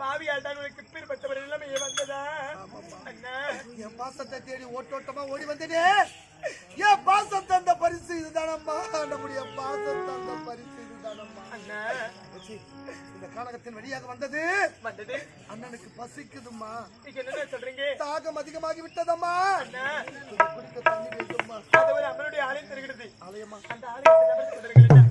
ஆவியால் தான் உனக்கு பிற்பட்டவர் எல்லாமே வந்ததா? என் பாசத்தை தேடி ஓட்டோட்டமா ஓடி வந்தேனே. என் பாசம் தந்த பரிசு இதுதானம்மா. நம்முடைய பாசம் தந்த பரிசு இதுதானம்மா. அண்ணா இந்த கானகத்தின் வழியாக வந்தது அண்ணனுக்கு பசிக்குதும்மா. நீங்க என்ன சொல்றீங்க? தாகம் அதிகமாகி விட்டதம்மா. அண்ணா குடிக்க தண்ணி வேண்டும்மா. அது ஒரு அம்மனுடைய ஆலயம் தெரிகிறது. ஆலயமா? அந்த ஆலயத்தை குடிக்க தண்ணி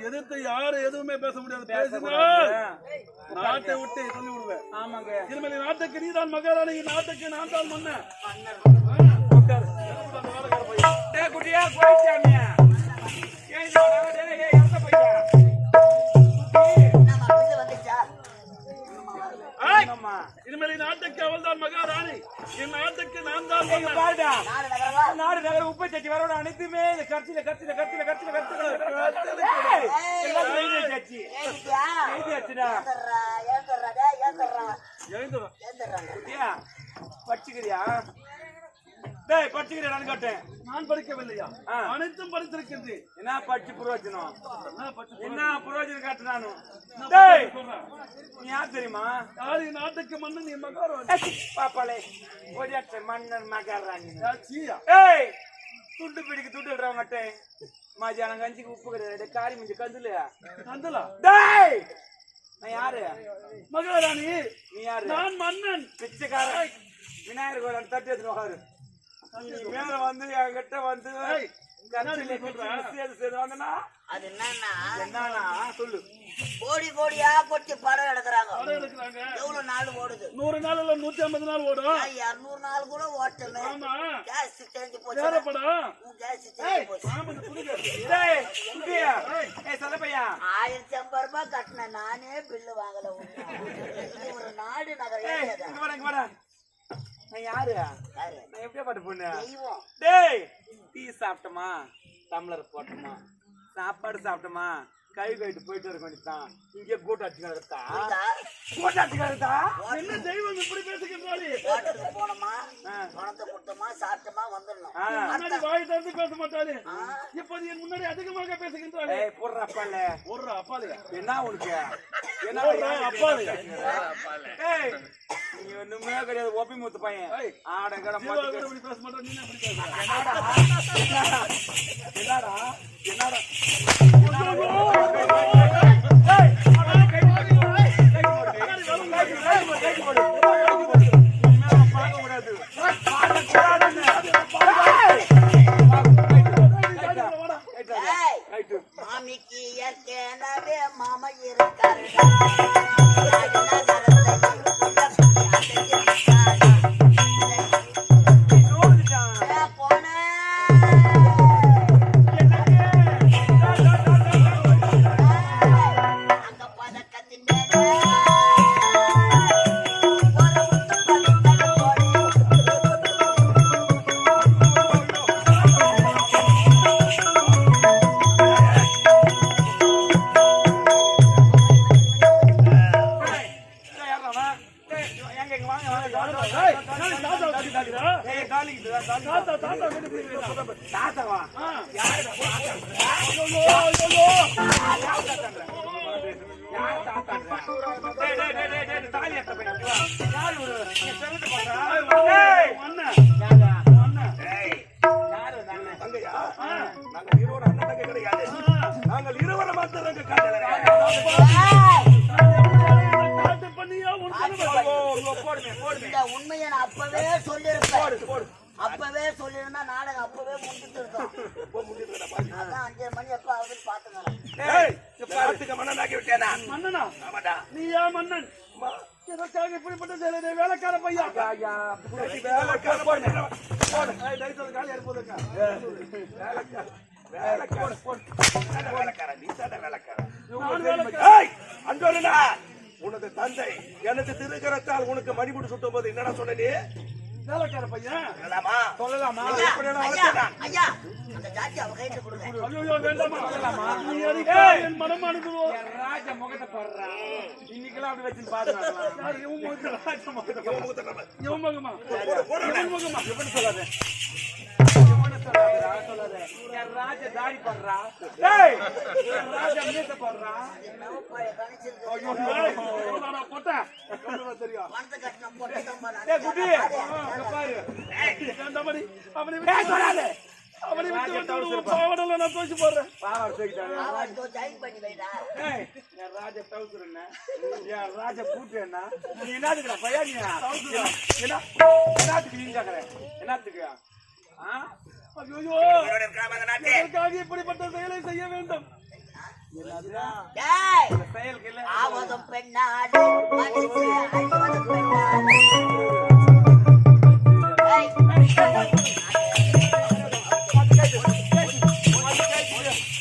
எதிர்த்து யாரும் எதுவுமே பேச முடியாது. பேசினால் நாட்டை விட்டு சொல்லி விடுவேன். ஆமாங்க, இனிமேல் நாட்டுக்கு நீதான் மகாராணி, நாட்டுக்கு நான் தான் மன்னன். குட்டியா போயிட்டாமியா இனிமேல் நாட்டுக்கு அவள் தான் மகாராணி, என் நாட்டுக்கு நான் தான் நாடு நகர உப்பை சட்டி வரோட அனைத்துமே கட்சியில கட்சியில கட்சியில கட்சியில கட்சி படிச்சுக்கிறியா? படிச்சுக்கிறேன் கேட்டேன். நான் படிக்கவில்லையா? அனைத்தும் படித்திருக்கின்றேன். என்ன படிச்சு புரோஜனம்? என்ன புரோஜனம் காட்டு? நானும் நீ யார் தெரியுமா? யாரு? நாட்டுக்கு மன்னன் நீ மகாராணி. பாப்பாளே மன்னர் மகாராணி. துண்டு பிடிக்கு துண்டு விடுறவங்கட்ட மதியானம் கஞ்சிக்கு உப்பு கிடையாது. காரி மிஞ்சி கந்துலையா? கந்துலா? நான் யாரு? மகாராணி. நீ யாரு? நான் மன்னன். பிச்சைக்காரன். விநாயகர் கோயில் தட்டி எடுத்து நோகாரு. மேல வந்து என்கிட்ட வந்து அது என்னன்னா சொல்லு. கோடி கோடியா கொட்டி படம் எடுக்கிறாங்க. எவ்வளவு நாள் ஓடுது? 100 நாள் இல்ல 150 நாள் ஓடும். 200 நாள் கூட ஓட்டல. கேஸ் செஞ்சு போச்சு. கேஸ் செஞ்சு போச்சு. 1050 ரூபாய் கட்டின நானே பில்லு வாங்கல. ஒரு நாடு நகரம். நான் யாரு? நான் எப்படியா பாட்டு பொண்ணு? டேய், டீ சாப்பிட்டோமா, டம்ளர் போட்டோமா, சாப்பாடு சாப்பிட்டோமா, கை கழிட்டு போயிட்டு இருக்க வேண்டியதான். இங்கே கூட்ட அடிச்சுக்கிறதா? கூட்ட அடிச்சுக்கிறதா? என்ன தெய்வம் இப்படி பேசுகின்றாரு? போனோமா, பணத்தை கொடுத்தோமா, சாப்பிட்டோமா, வந்துடணும். வாய் திறந்து பேச மாட்டாரு. இப்போது என் முன்னாடி அதிகமாக பேசுகின்றாரு. போடுற அப்பால, போடுற அப்பாலையா? என்ன உனக்கு? என்ன அப்பாலையா? நீ ஒண்ணுமே கிடையாது. ஒப்பி மூத்து பையன். ஆட கடம் பேச மாட்டேன். நீ எப்படி பேசுற? என்னடா என்னடா மாமிக்கு ஏற்கனவே மாமா இருக்காரு. இந்த உண்மையை நான் அப்பவே சொல்லிருப்பேன். அப்பவே சொல்லிருந்தா நாடகம் அப்பவே முடிஞ்சிட்டு இருக்கோம். அதான் 5 மணி எப்ப ஆகுதுன்னு பாத்துக்கலாம். மன்னனாக்கி விட்டேனா? மன்னனா? ஆமாடா. நீ ஏன் மன்னன்? எனக்காக இப்படிப்பட்ட செயலை வேலைக்கார பையா. வேலைக்கார போடு. உனது தந்தை எனக்கு திருக்கரத்தால் உனக்கு மணிமுடி சுட்டும் போது என்னடா சொன்ன நீ? வேலைக்கார பையன் சொல்லலாமா? ஐயா அந்த ஜாக்கி அவ கையில கொடுங்க. ஐயோ வேண்டாமா? நீ எதுக்கு என் மனம் அனுப்புவோம்? ராஜ முகத்தை பாடுறா. இன்னைக்கெல்லாம் அப்படி வச்சு பாத்துக்கலாம். இவன் முகத்தை ராஜ முகத்தை இவன் முகமா? இவன் முகமா? எப்படி சொல்லாத? ராஜ தாடி பண்றா. ராஜ மீச பண்றா. பொட்டை தெரியும். பணத்தை கட்டின போட்டு குட்டி பாரு. அவனை பாவடல நான் தோச்சு போடுறேன். ஜாயின் பண்ணி வைடா. ராஜ டவுசர் என்ன? ராஜ பூட்டு என்ன? நீ என்னத்துக்குற பையா? நீ என்னத்துக்கு நீங்க என்னத்துக்கு? ஐயோ எனக்காக இப்படிப்பட்ட செயலை செய்ய வேண்டும். செயலுக்கு இல்ல ஆவதும் பெண்ணாடு மனசு அழிவதும் பெண்ணாடு.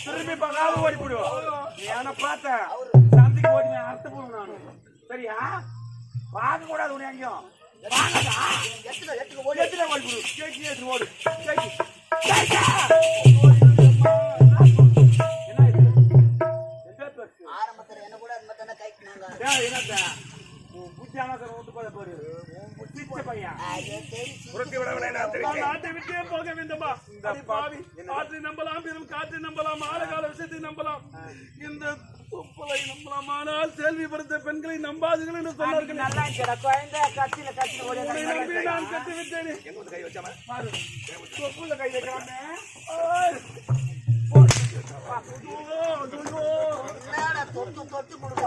திரும்பி பகாத ஓடி போடுவோம். நீ என்ன பார்த்த சந்திக்கு ஓடி அர்த்த போடுவோம். நானு சரியா? பார்க்க கூடாது உன்னை எங்கேயும். எட்டுக்கு ஓடி எத்தனை ஓடி போடு? கேக்கு எடுத்து ஓடு. ஆரம்பத்துல என்ன கூட அது மட்டும் தான் கைக்குனாங்க. என்னத்த புத்தியான விட்டு போத பாரு. பையன் நாட்டை விட்டே போக வேண்டுமா? பாவி காற்றை நம்பலாம், பெரும் காற்றை நம்பலாம், ஆழகால விஷயத்தை நம்பலாம், இந்த துப்புலை நம்பலாம், ஆனால் செல்வி படுத்த பெண்களை நம்பாதுகள் என்று சொன்னார்கள். நல்லா இருக்கா குழந்தை? கத்தில கத்தி ஓடி நம்பி நான் கட்டி விட்டேனே. கை வச்சாம தொப்புல கை வைக்கிறானே. என்னடா தொட்டு தொட்டு கொடுக்க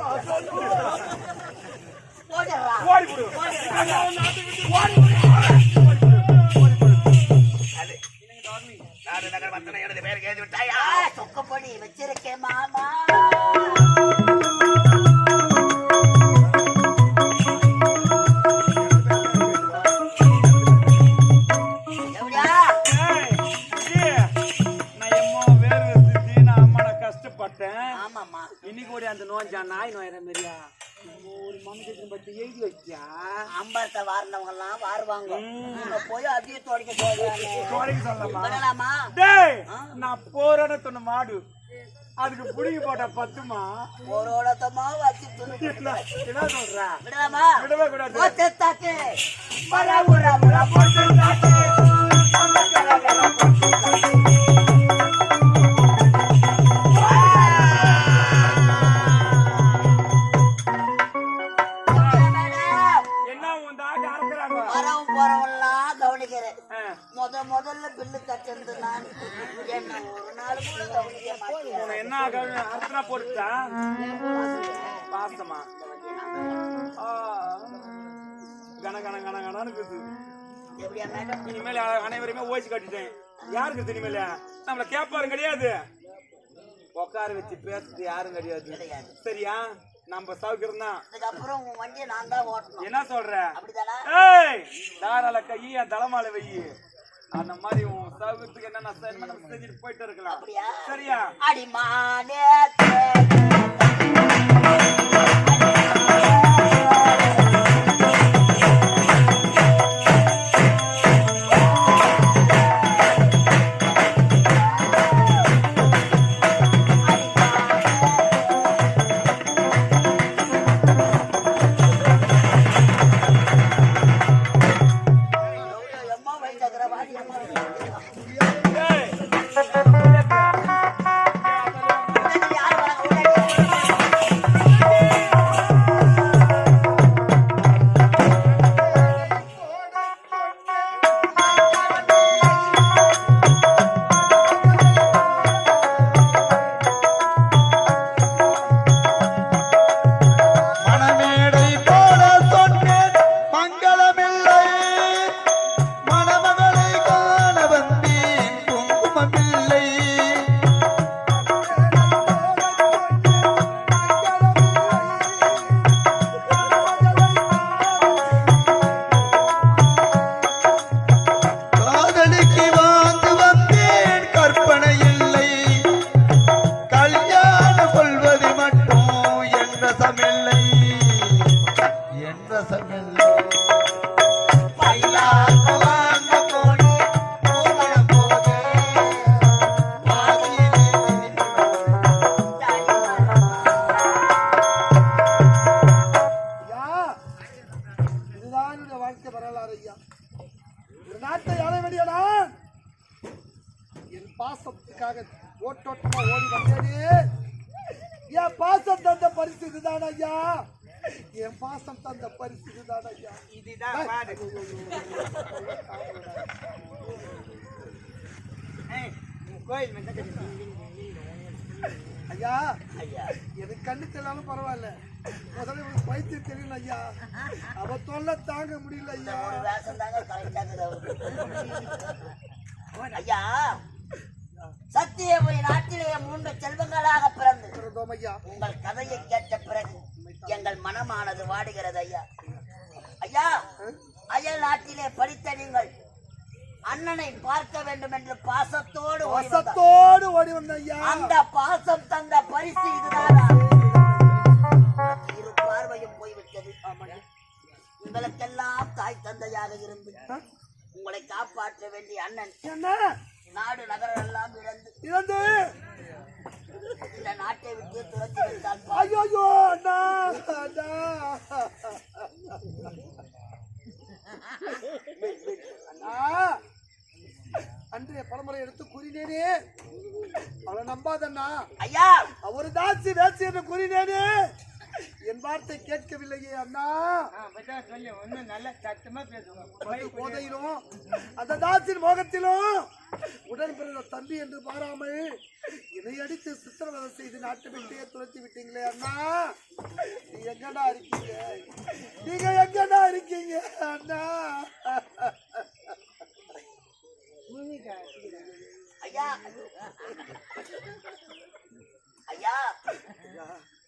ஓடிடுறா. ஓடி போடு. நாட்டை விட்டு சொக்கப்படி வச்சிருக்கேன் மாமா. இன்னைக்கு அந்த நோஞ்சா நாய் நோயிற மாதிரியா ஒரு மனுஷன் பத்தி எழுதி வச்சா அம்பரத்தை வாரினவங்க எல்லாம் வாருவாங்க. போய் அதையும் தொடக்க சொல்லலாமா? நான் போராட சொன்ன மாடு அதுக்கு புடிங்கி போட்ட 10மா போராடத்தமா வச்சு என்ன சொல்ற? விடலாமா? விடவே கூடாது. முதல்ல பில்லு கட்டிருந்து நான் என்ன ஒரு நாள் கூட கவனிக்க மாட்டேன். என்ன அர்த்தனா போட்டுட்டா பாசமா கன கன கன கனன்னு இருக்குது. எப்படியா மேடம்? இனிமேல் அனைவருமே ஓய்ச்சி கட்டிட்டேன். யாருக்கு இனிமேல நம்மள கேப்பாரும் கிடையாது, உட்கார வச்சு பேசுறது யாரும் கிடையாது. சரியா? நம்ம சௌகரியம் தான். அதுக்கப்புறம் உன் வண்டியை நான் தான் ஓட்டணும். என்ன சொல்ற? அப்படிதானா? ஏய் தாராள கையை என் தலைமால வை. அந்த மாதிரி உன் சௌகரியத்துக்கு என்னென்ன செஞ்சுட்டு போயிட்டு இருக்கலாம். சரியா? அடிமானே வாழ்க்கை வரலாறு ஐயா. ஒரு நாட்டை ஆள வேண்டியனா என் பாசத்துக்காக ஓட்டோட்டமா ஓடி வந்தேனே. என் பாசம் தந்த பரிசு இதுதான் ஐயா. என் பாசம் தந்த பரிசு இதுதான் ஐயா. இதுதான் பாடு. கோயில் ஐயா ஐயா எனக்கு கண்ணு தெரியலாலும் பரவாயில்ல, முதல்ல இவனுக்கு பைத்தியம் தெரியல ஐயா. அவ தொல்லை தாங்க முடியல ஐயா. ஒரு வேஷம் தாங்க கரெக்டாக ஐயா. சத்தியபுரி நாட்டிலே 3 செல்வங்களாக பிறந்து பிறந்தோம் ஐயா. உங்கள் கதையை கேட்ட பிறகு எங்கள் மனமானது வாடுகிறது ஐயா. ஐயா, அயல் நாட்டிலே படித்த நீங்கள் அண்ணனை பார்க்க வேண்டும் என்று பாசத்தோடு ஓடி வந்த ஐயா. அந்த பாசம் தந்த பரிசு இதுதான். இரு பார்வையும் போய்விட்டது. உங்களுக்கெல்லாம் தாய் தந்தையாக இருந்து உங்களை காப்பாற்ற வேண்டிய அண்ணன் என்ன நாடு நகரம் எல்லாம் இறந்து இந்த நாட்டை விட்டு துரத்தி வைத்தால் ஐயோ அண்ணா அண்ணா. அண்ணா, அன்றைய பரம்பரை எடுத்து கூறினேனே, அவளை நம்பாதண்ணா. ஐயா, அவரு தாசி வேசி என்று கூறினேனே, என் வார்த்தை கேட்கவில்லையே அண்ணா. போதையிலும் அந்த தாசின் மோகத்திலும் உடன் பிறந்த தம்பி என்று பாராமல் இதை அடித்து சித்திரவதை செய்து நாட்டு விட்டே துரத்தி விட்டீங்களே அண்ணா. நீங்க எங்கடா இருக்கீங்க? நீங்க எங்கடா இருக்கீங்க அண்ணா? ஐயா, ஐயா,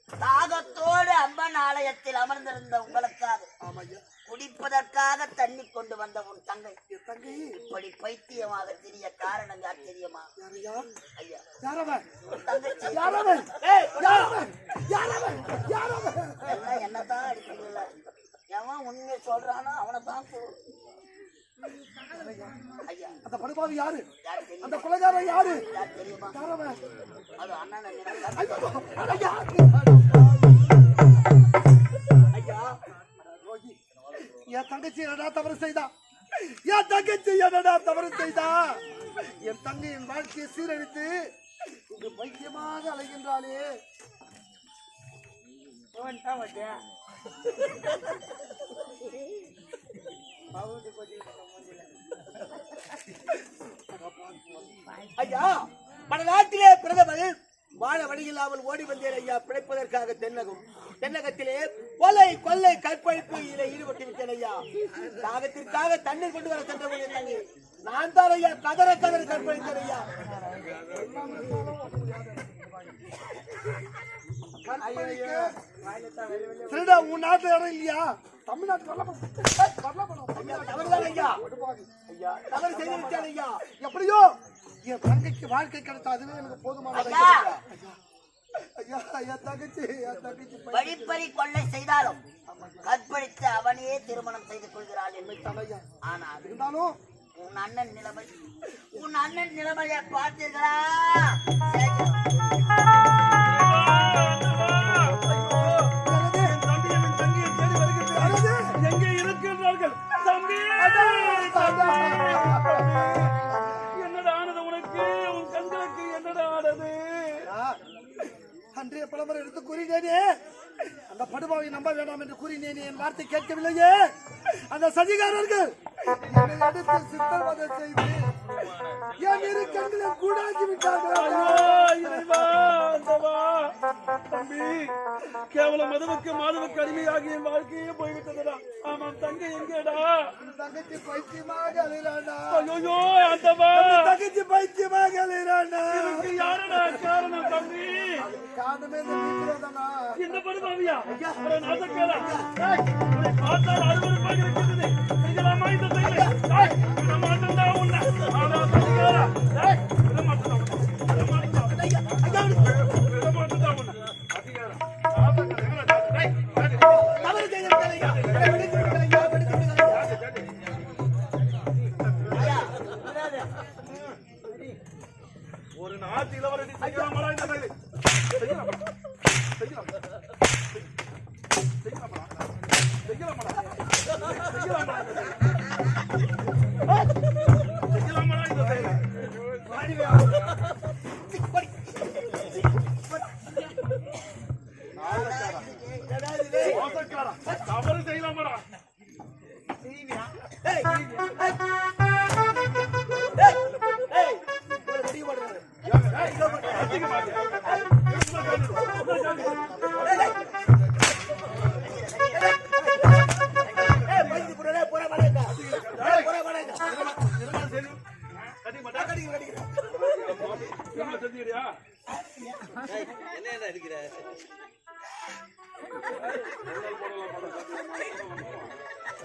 தாகத்தோடு அம்மன் ஆலயத்தில் அமர்ந்திருந்த உங்களுக்காக குடிப்பதற்காக தண்ணி கொண்டு வந்த உன் தங்கை இப்படி பைத்தியமாக தெரிய காரணம் யார் தெரியுமா? ஐயா, என்னதான் அடிக்கல. எவன் உண்மையை சொல்றானோ அவனை தான் ஐயா. அந்த படுபாவி யாரு? அந்த கொலைகாரன் யாரு தெரியுமா? அது அண்ணன் ஐயா. என் தங்கச்சி என்னடா தவறு செய்தா? என் தங்கச்சி என்னடா தவறு செய்தா? என் தங்கையின் வாழ்க்கையை சீரழித்து இங்கு பைத்தியமாக அலைகின்றாளே. ஐயா, பல பிரதமர் வாழ வழியில்லாமல் ஓடி வந்தேன் ஐயா. பிழைப்பதற்காக தென்னகத்திலே கொலை கொள்ளை கற்பழிப்பு ஈடுபட்டு விட்டேன் ஐயா. தாகத்திற்காக தண்ணீர் கொண்டு வர சென்றவங்க நான் தான் ஐயா. கதற கற்பழித்தேன் ஐயா. உன் நாட்டுல இடம் இல்லையா? தமிழ்நாட்டு தவறுதான் ஐயா. தவறு செய்து விட்டேன் ஐயா. எப்படியோ என் தங்கைக்கு வாழ்க்கை கிடைத்தா அதுவே எனக்கு போதுமான. வழிப்பறி கொள்ளை செய்தாலும் கற்பழித்து அவனையே திருமணம் செய்து கொள்கிறாள் என்று. ஆனால் இருந்தாலும் உன் அண்ணன் நிலைமையை பார்த்தீர்களா? எங்கே இருக்கின்றார்கள் தம்பி? என்னடா ஆனது உனக்கு? உன் கண்களுக்கு என்னடா ஆனது? அன்றைய பலமுறை எடுத்து கூறினேனே, அந்த படுபாவை நம்ப வேண்டாம் என்று கூறினேனே, என் வார்த்தை கேட்கவில்லையே. அந்த சதிகாரர்கள் என்னை அடுத்து சித்திரவதை செய்து என் இரு கண்களை கூடாக்கி விட்டார்கள். தம்பி, கேவலம் மதுவுக்கு மாதவுக்கு அடிமையாகி என் வாழ்க்கையே போய்விட்டதுடா. ஆமாம், தங்கை எங்கேடா? தங்கச்சி பைத்தியமாக அலைகிறாண்டா. ஐயோ, அந்தவா தங்கச்சி பைத்தியமாக அலைகிறாண்டா. யாரடா காரணம் தம்பி? காரணமே இந்த படுபாவியா? நாசக்காரா? பார்த்தால் அருவருப்பாக இருக்கிறது. செய்யலாமா இந்த செயலை? மாட்டா உன்னை சதிகாரா? ஒரு நாட்டு இளவரசி செய்யலாமடா இந்த செயலை? செய்யலாமா?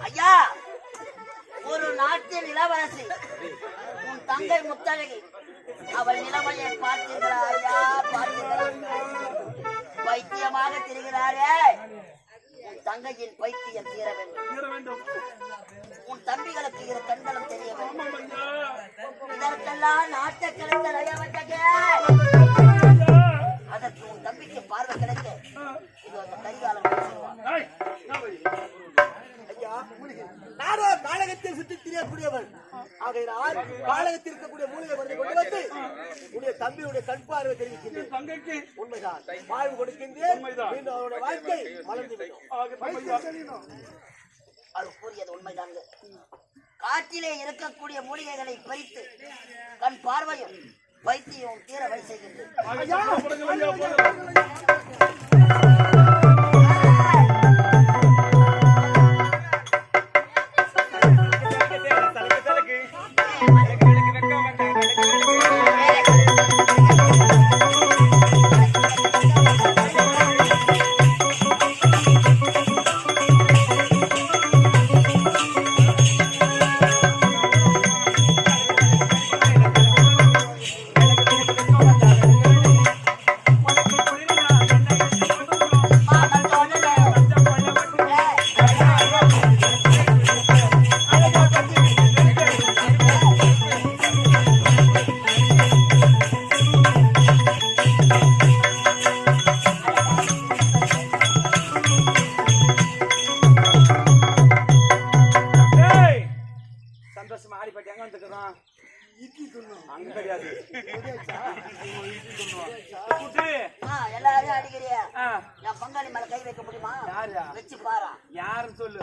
ஐயா, ஒரு நாட்டின் இளவரசி உன் தங்கை முத்தழகி, அவள் நிலைமையை பார்த்தீர்களா ஐயா? பார்த்தீர்களா? பைத்தியமாக திரிகிறாரே, உன் தங்கையின் பைத்தியம் தீர வேண்டும். உன் தம்பிகளுக்கு இரு கண்களும் தெரிய வேண்டும். இதற்கெல்லாம் நாட்டை கிடைத்த நயவட்டகே, அதற்கு உன் தம்பிக்கு பார்வை கிடைக்க இது அந்த கரிகாலம் நானோ காலகத்தில் சுற்றி திரியக்கூடியவன். ஆகையினால் காலகத்தில் இருக்கக்கூடிய மூலிகை மருந்தை கொண்டு வந்து உடைய தம்பியுடைய கண் பார்வை தெரிவிக்கின்றேன். தங்கைக்கு உண்மைதான், வாழ்வு கொடுக்கின்றேன். மீண்டும் அவருடைய வாழ்க்கை மலர்ந்துவிடும். அவர் கூறியது உண்மைதாங்க. காற்றிலே இருக்கக்கூடிய மூலிகைகளை பறித்து கண் பார்வையும் வைத்தியம் தீர வை செய்கின்றேன். எல்லாரும் அடிக்கிறியா? என் பங்காளி மேல கை வைக்க முடியுமா? வச்சு பாரா. யாரும் சொல்லு.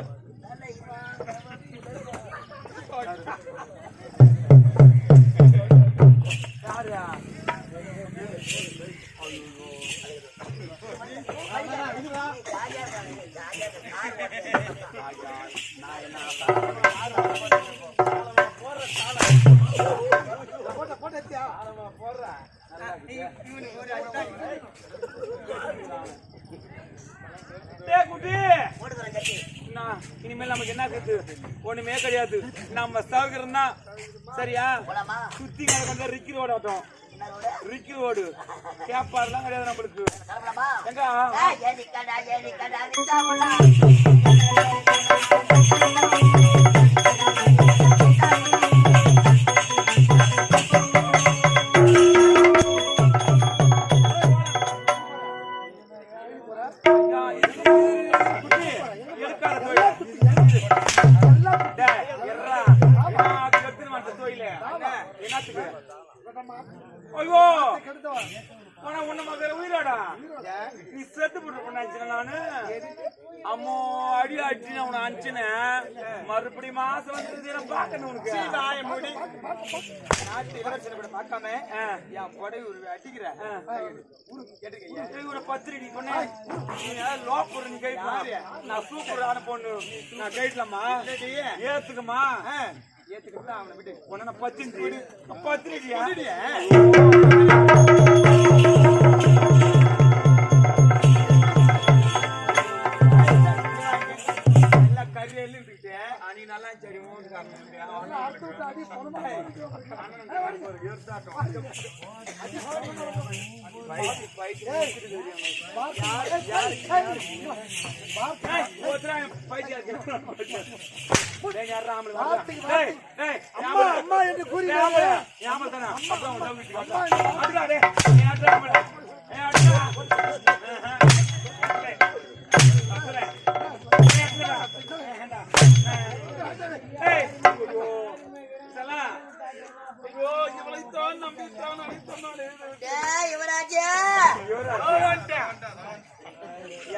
இனிமேல் நமக்கு என்ன இருக்குது? ஒண்ணுமே கிடையாது. நம்ம சௌகரம் தான். சரியா? சுத்தி கொஞ்சம் ரிக்கி ரோடு ஆட்டம். ரிக்கி ரோடு கேப்பாடுலாம் கிடையாது நம்மளுக்கு. ஐயோ உன்ன மகர உயிராடா நீ செத்து போட்டு நானு அம்மோ அடி அடி உன அனுச்சுன மறுபடி மாசம் வந்து பாக்கணும் உனக்கு நாட்டு இளவரசனை பார்க்காம என் படை ஒரு அடிக்கிற ஒரு பத்திரிக்கை சொன்னேன் லோப்பர் நீ கைட்லாம் நான் சூப்பர் ஆன பொண்ணு நான் கைட்லாமா ஏத்துக்குமா ஏத்துக்கிட்டு அவனை விட்டு உன்ன பத்திரிக்கையா நீ நல்லா சரி அம்மா என்று கூறி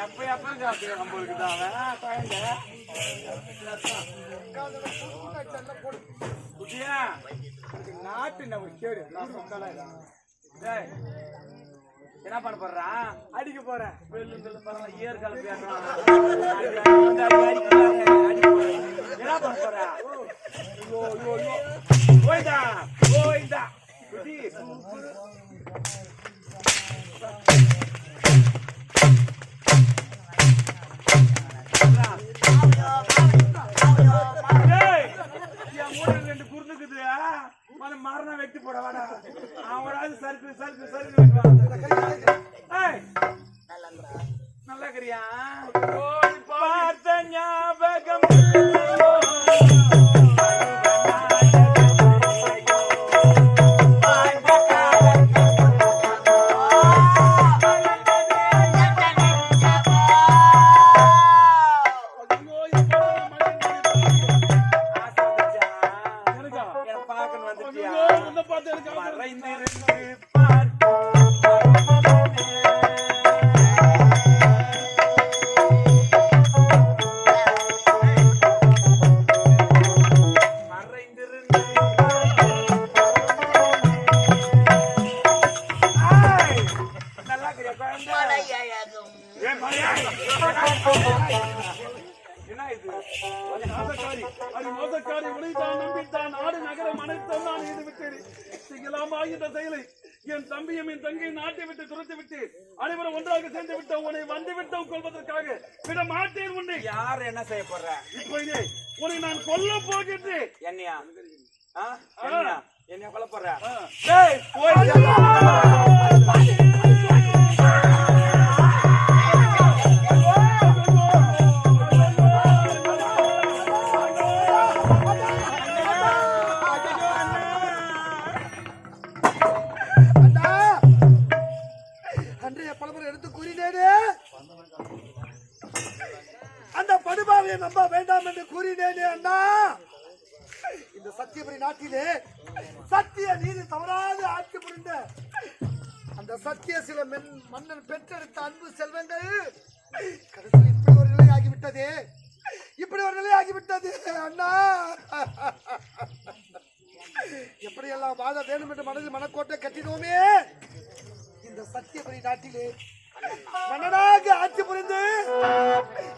எப்ப காப்பி நம்மளுக்கு தான் குழந்தை குட்டியா நாட்டு நம்ம கேடு நான் சொந்தலாம் என்ன பண்ண போறான் அடிக்க போறேன் ஏர் கலப்பு என்ன பண்ண போற போய்தா போய்தா குட்டி ரெண்டு குருந்துக்குது மரணம் வெட்டி போட வாடா அவனாவது சருக்கு சருக்கு சருக்கு நல்லா இருக்கிறியா பார்த்த ஞாபகம் என் தம்பியும் என் தங்கை நாட்டை விட்டு துரத்து விட்டு அனைவரும் ஒன்றாக சேர்ந்து விட்டோம் உன்னை வந்து விட்டோம் கொள்வதற்காக விட மாட்டேன் உன்னை யார் என்ன செய்ய போற இப்ப உன்னை நான் கொல்ல போகின்றேன் என்னையா என்ன கொல்ல போற அந்த படுபாவையை நம்ப வேண்டாம் என்று கூறினேனே அண்ணா. இந்த சத்தியபுரி நாட்டிலே சத்திய நீதி தவறாது ஆட்சி புரிந்த அந்த சத்திய சில மன்னன் பெற்றெடுத்த அன்பு செல்வங்கள் கடைசியில் இப்படி ஒரு நிலை ஆகிவிட்டதே, இப்படி ஒரு நிலை ஆகிவிட்டது அண்ணா. எப்படியெல்லாம் வாழ வேண்டும் என்று மனதில் மனக்கோட்டை கட்டினோமே, இந்த சத்தியபுரி நாட்டிலே மன்னனாக ஆட்சி புரிந்து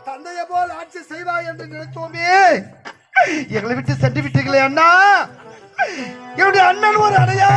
தந்தையை போல் ஆட்சி செய்வாய் என்று நினைத்தோமே, எங்களை விட்டு சென்று விட்டீர்களே அண்ணா. என்னுடைய அண்ணன் ஒரு அடையா